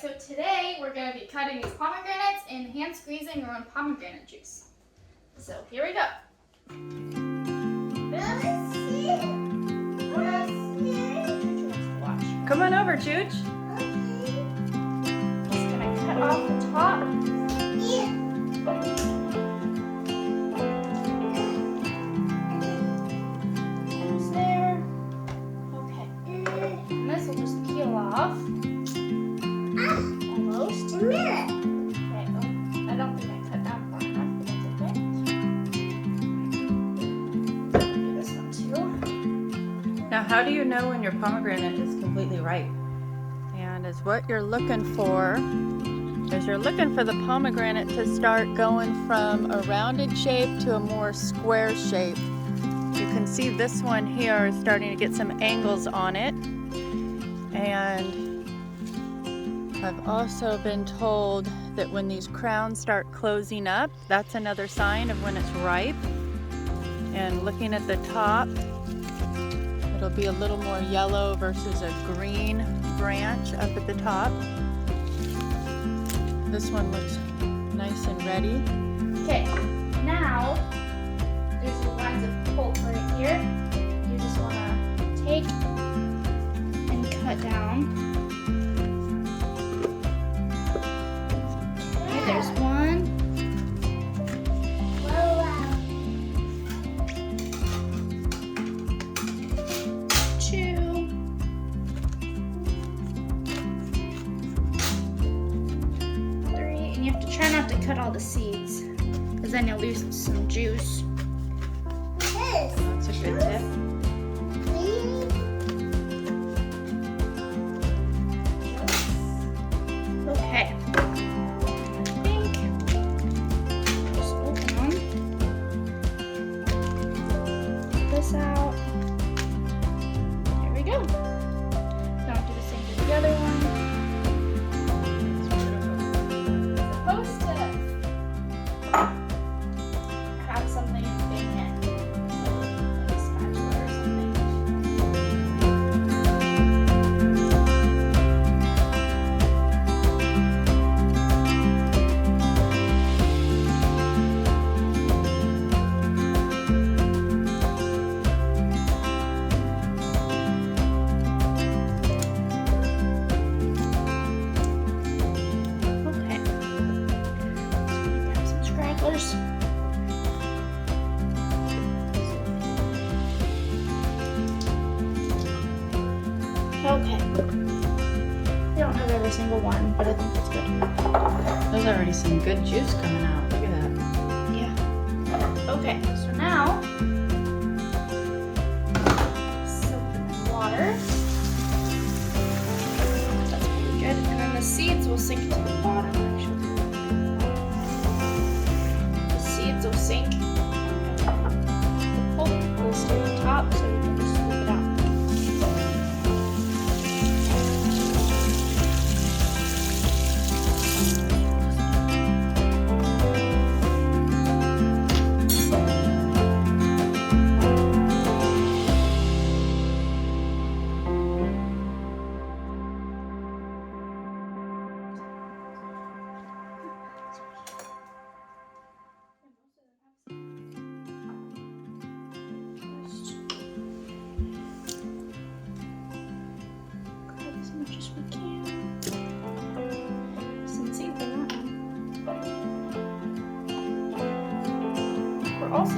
so today we're going to be cutting these pomegranates and hand squeezing our own pomegranate juice. So here we go. Come on over, Chooch. Just going to cut off the top. Almost there. Okay. And this will just peel off. Almost. Okay. Oh, I don't think I cut that far enough, but that's okay. Do this one too. Now, how do you know when your pomegranate is completely ripe? And is what you're looking for is you're looking for the pomegranate to start going from a rounded shape to a more square shape. You can see this one here is starting to get some angles on it. And I've also been told that when these crowns start closing up, that's another sign of when it's ripe. And looking at the top, it'll be a little more yellow versus a green branch up at the top. This one looks nice and ready. Okay, now there's the lines of pulp right here. You just want to take and cut down. Okay, there's one. You have to try not to cut all the seeds, because then you'll lose some juice. That's a good tip. Okay. I think just open them. Get this out. There we go. Now do the same to the other one. Supposed to have something in big hand, like a spatula or something. Okay. Grab some scragglers. Okay. We don't have every single one, but I think that's good. There's already some good juice coming out. Look at that. Yeah. Okay, so now soak them in water. That's pretty good. And then the seeds will sink to the bottom, actually. The seeds will sink. The pulp will stay on top, so you can just scoop it out. Cut as much as we can. Some seeds in that one. We're also